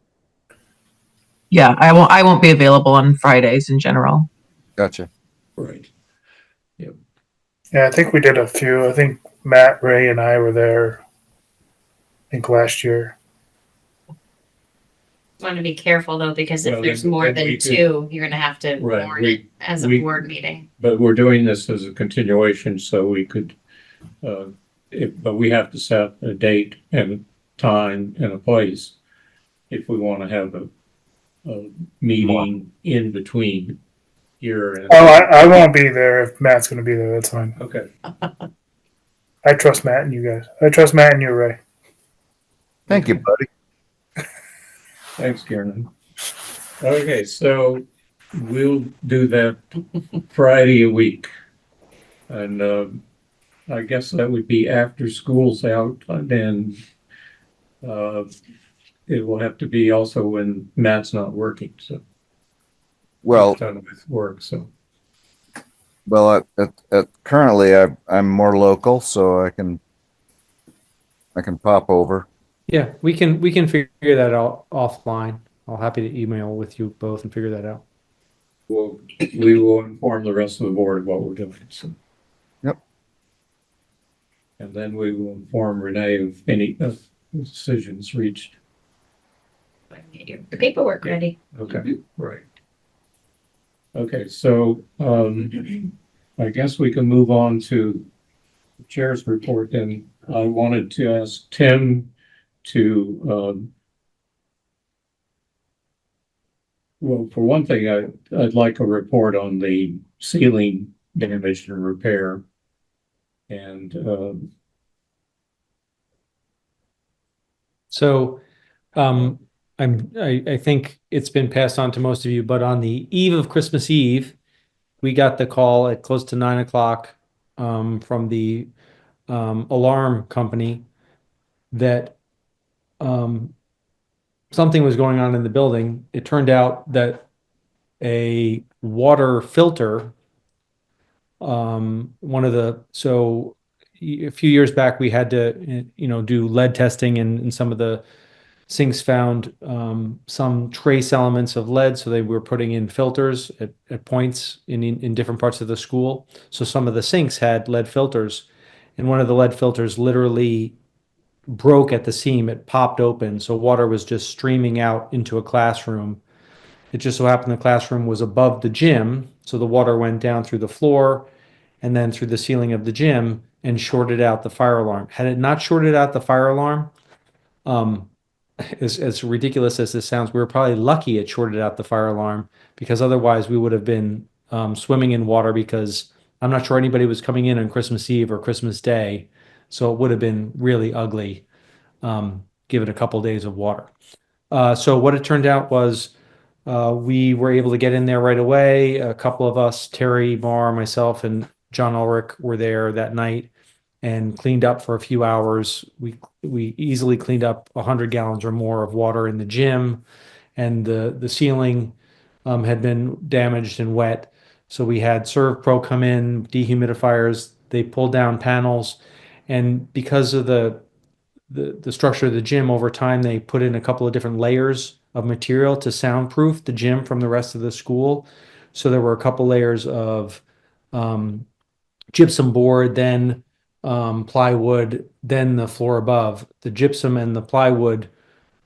Yeah, I won't be available on Fridays in general. Gotcha. Right. Yeah, I think we did a few. I think Matt, Ray, and I were there, I think last year. Want to be careful though, because if Well, there's then- more then than we could- two, you're gonna have to Right, warn it as a we- board meeting. But we're doing this as a continuation, so we could, but we have to set a date and a time and a place if we want to have a meeting in between here and. Oh, I won't be there if Matt's going to be there. That's fine. Okay, I trust Matt and you guys. I trust Matt and you, Ray. Thank you, buddy. thanks, Kieran. Okay, so we'll do that Friday a week. And, I guess that would be after school's out, and then, it will have to be also when Matt's not working, so. Well, he's done with work, so. currently I'm more local, so I can pop over. Yeah, we can figure that out offline. I'll happy to email with you both and figure that out. We will inform the rest of the board of what we're doing, so. Yep. And then we will inform Renee of any decisions reached. Get your paperwork ready. Okay, right. Okay, so, I guess we can move on to the chair's report, and I wanted to ask Tim to, well, for one thing, I'd like a report on the ceiling damage and repair. And, So, I think it's been passed on to most of you, but on the eve of Christmas Eve, we got the call at close to 9 o'clock from the alarm company that something was going on in the building. It turned out that a water filter, so a few years back we had to do lead testing, and in some of the sinks found some trace elements of lead, so they were putting in filters at points in different parts of the school. So some of the sinks had lead filters, and one of the lead filters literally broke at the seam. It popped open, so water was just streaming out into a classroom. It just so happened the classroom was above the gym, so the water went down through the floor and then through the ceiling of the gym and shorted out the fire alarm. Had it not shorted out the fire alarm, as ridiculous as this sounds, we were probably lucky it shorted out the fire alarm, because otherwise we would have been swimming in water, because I'm not sure anybody was coming in on Christmas Eve or Christmas Day. So it would have been really ugly, given a couple days of water. So what it turned out was we were able to get in there right away. A couple of us, Terry Marr, myself, and John Ulrich, were there that night and cleaned up for a few hours. We easily cleaned up 100 gallons or more of water in the gym, and the ceiling had been damaged and wet. So we had ServPro come in, dehumidifiers. They pulled down panels, and because of the structure of the gym, over time they put in a couple of different layers of material to soundproof the gym from the rest of the school. So there were a couple layers of gypsum board, then plywood, then the floor above. The gypsum and the plywood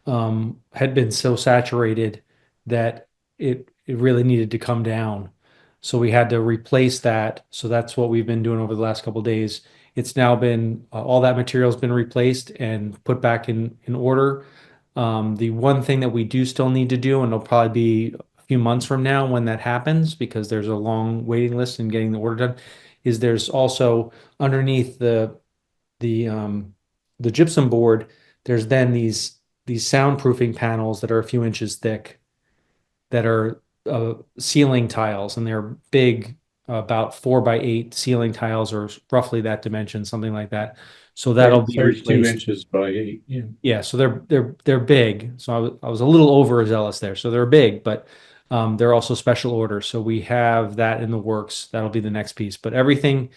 had been so saturated that it really needed to come down. So we had to replace that. So that's what we've been doing over the last couple of days. It's now been all that material has been replaced and put back in order. The one thing that we do still need to do, and it'll probably be a few months from now when that happens, because there's a long waiting list in getting the order done, is there's also underneath the gypsum board, there's then these soundproofing panels that are a few inches thick, that are ceiling tiles, and they're big, about 4x8 ceiling tiles, or roughly that dimension, something like that. So that'll be 32 replaced. inches by 8, yeah. Yeah, so they're big. So I was a little overzealous there. So they're big, but they're also special orders. So we have that in the works. That'll be the next piece. But everything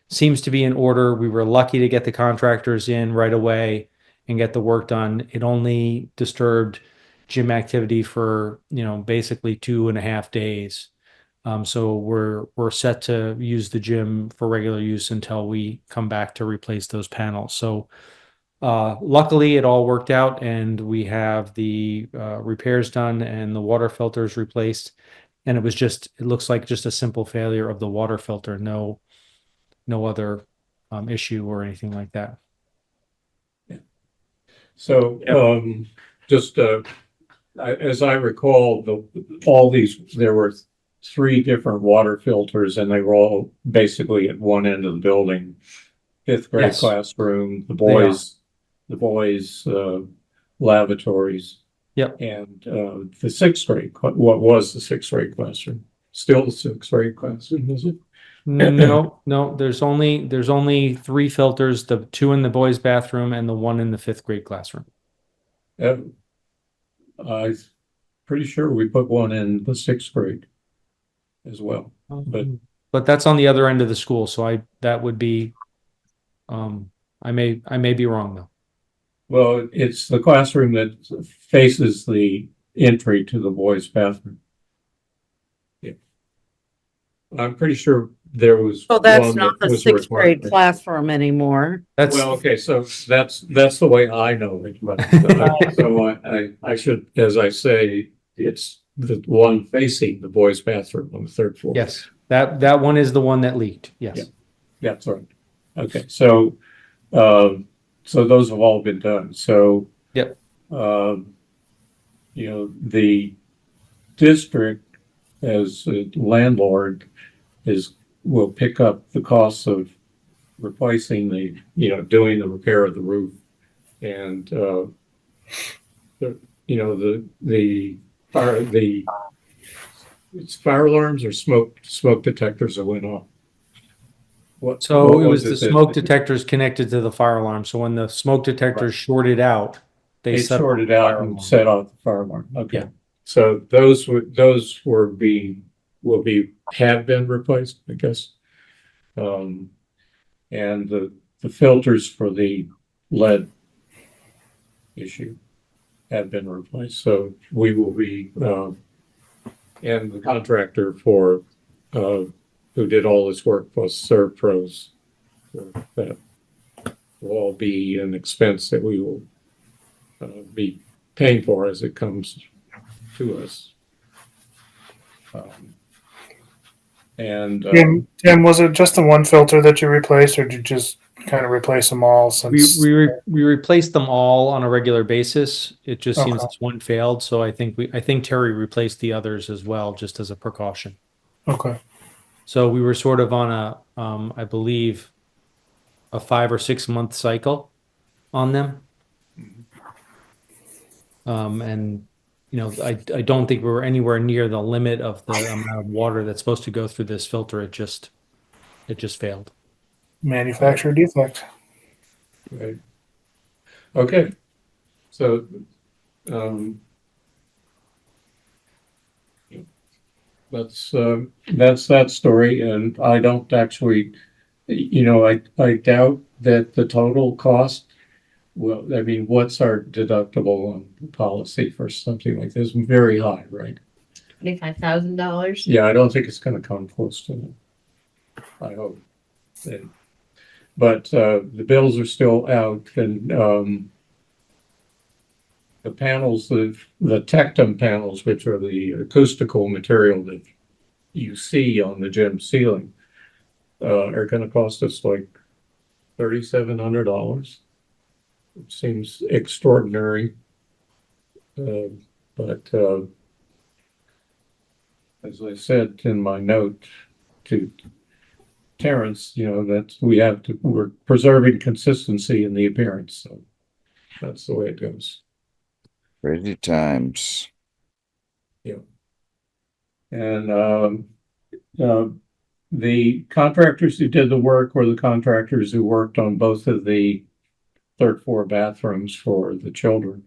seems to be in order. We were lucky to get the contractors in right away and get the work done. It only disturbed gym activity for, basically 2.5 days. So we're set to use the gym for regular use until we come back to replace those panels. So luckily it all worked out, and we have the repairs done and the water filters replaced. And it looks like just a simple failure of the water filter. No other issue or anything like that. So, just, as I recall, there were 3 different water filters, and they were all basically at one end of the building. 5th grade Yes. classroom, the boys' lavatories. Yep. And, the 6th grade, what was the 6th grade classroom? Still the 6th grade classroom, is it? No, there's only 3 filters, the 2 in the boys' bathroom and the 1 in the 5th grade classroom. I'm pretty sure we put one in the 6th grade as well. But that's on the other end of the school, so that would be, I may be wrong though. Well, it's the classroom that faces the entry to the boys' bathroom. Yeah. I'm pretty sure there was. So that's one not that the was 6th grade required. classroom anymore. That's, Well, okay, so that's the way I know it, but so I should, as I say, it's the one facing the boys' bathroom on the 3rd floor. yes, that one is the one that leaked. Yes. Yeah. That's right. Okay, so those have all been done. So, Yep. The district as a landlord will pick up the costs of replacing doing the repair of the roof, and it's fire alarms or smoke detectors that went off. So What it was the that- smoke detectors connected to the fire alarm. So when the smoke detectors shorted out, they It set off shorted the out fire and alarm. set off the fire alarm. Okay. Yeah. So those have been replaced, I guess. And the filters for the lead issue have been replaced. So we will be, and the contractor who did all this work plus ServPros, that will all be an expense that we will be paying for as it comes to us. And, Tim, was it just the one filter that you replaced, or did you just kind of replace them all since? We replaced them all on a regular basis. It just seems Okay. this one failed, so I think Terry replaced the others as well, just as a precaution. Okay. So we were sort of on a, I believe, a 5 or 6 month cycle on them. And you know, I don't think we were anywhere near the limit of the amount of water that's supposed to go through this filter. It just failed. Manufacturer defect. right. Okay. So, that's that story. And I don't actually, I doubt that the total cost. Well, I mean, what's our deductible on the policy for something like this? Very high, right? $25,000. Yeah, I don't think it's gonna come close to it. I hope. But the bills are still out and the panels, the tectum panels, which are the acoustical material that you see on the gym ceiling, are gonna cost us like $3,700. It seems extraordinary. But as I said in my note to Terrence, that we're preserving consistency in the appearance. So that's the way it goes. Crazy times. And the contractors who did the work were the contractors who worked on both of the third floor bathrooms for the children.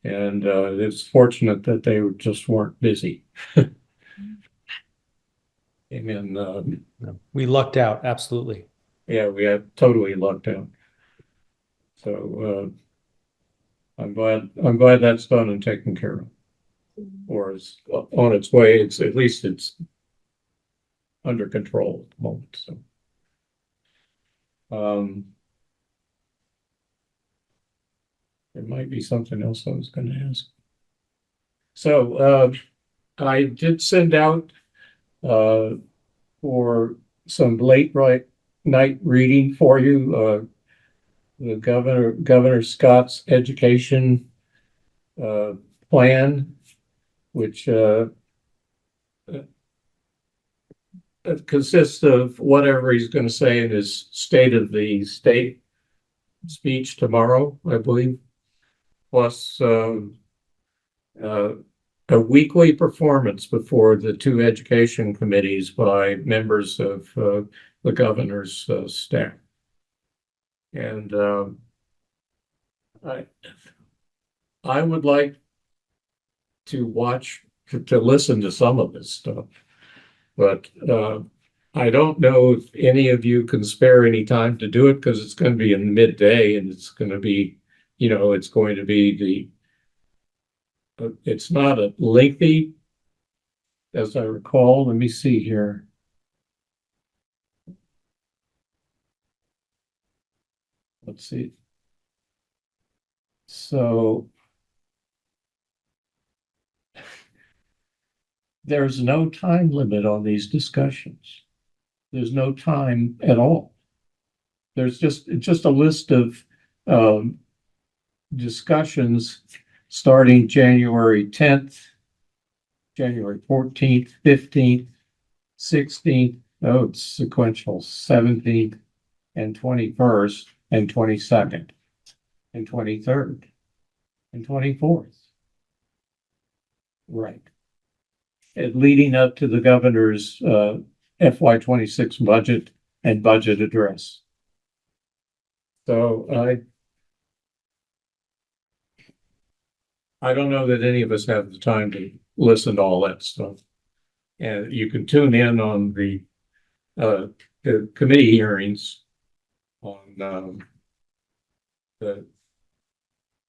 And it's fortunate that they just weren't busy. And We lucked out, absolutely. yeah, we had totally lucked out. So I'm glad that's done and taken care of. Or it's on its way. At least it's under control at the moment. So there might be something else I was going to ask. So I did send out for some late night reading for you. The Governor Scott's education plan, which consists of whatever he's going to say in his State of the State speech tomorrow, I believe, plus a weekly performance before the two education committees by members of the governor's staff. And I would like to listen to some of this stuff, but I don't know if any of you can spare any time to do it because it's going to be in midday and it's going to be, it's going to be it's not a lengthy, as I recall. Let me see here. Let's see. So there's no time limit on these discussions. There's no time at all. There's just a list of discussions starting January 10th, January 14th, 15th, 16th. Oh, it's sequential, 17th and 21st and 22nd and 23rd and 24th. Right. And leading up to the governor's FY26 budget and budget address. So I don't know that any of us have the time to listen to all that stuff. And you can tune in on the committee hearings on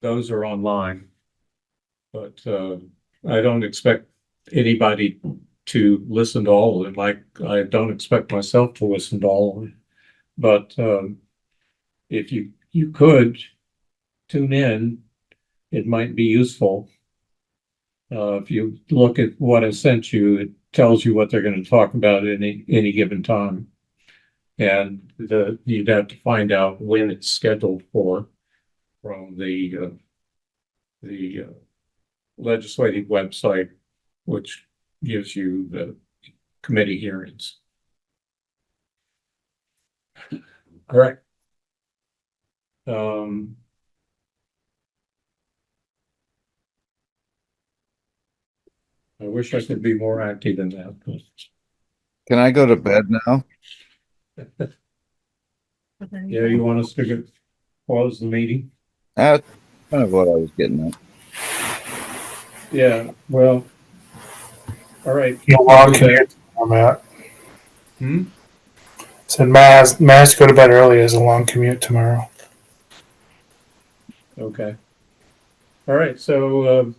those are online, but I don't expect anybody to listen to all of them. Like I don't expect myself to listen to all of them, but if you could tune in, it might be useful. If you look at what I sent you, tells you what they're going to talk about at any given time. And you'd have to find out when it's scheduled for from the legislative website, which gives you the committee hearings. All right. I wish I could be more active than that, but Can I go to bed now? yeah, you want us to close the meeting? That's kind of what I was getting at. Yeah, well, all right. A long commute tomorrow, Matt. Hmm? Said Matt has to go to bed early. Has a long commute tomorrow. Okay. All right, so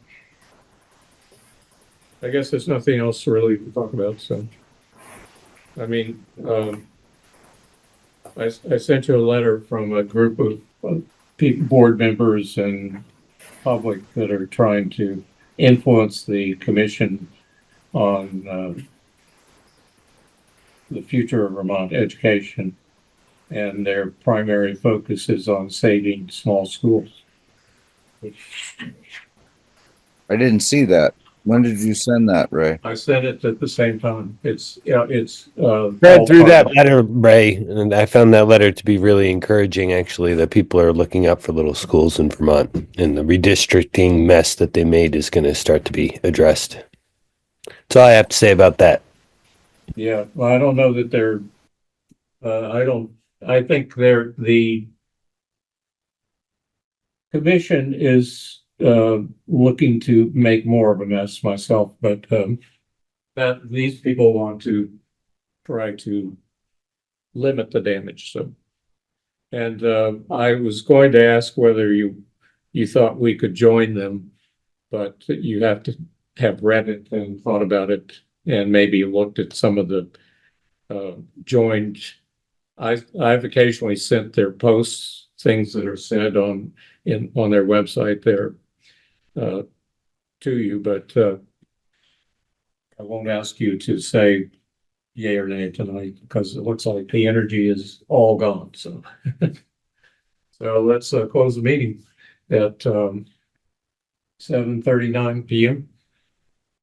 I guess there's nothing else to really talk about, so. I mean, I sent you a letter from a group of board members and public that are trying to influence the commission on the future of Vermont education. And their primary focus is on saving small schools. I didn't see that. When did you send that, Ray? I sent it at the same time. It's Read through that letter, Ray, and I found that letter to be really encouraging, actually, that people are looking up for little schools in Vermont, and the redistricting mess that they made is going to start to be addressed. That's all I have to say about that. Yeah, well, I don't know that they're, I think the commission is looking to make more of a mess myself, but that these people want to try to limit the damage, so. And I was going to ask whether you thought we could join them, but you have to have read it and thought about it and maybe looked at some of the joined. I've occasionally sent their posts, things that are said on their website there to you, but I won't ask you to say yay or nay tonight because it looks like the energy is all gone. So, so let's close the meeting at 7:39 p.m.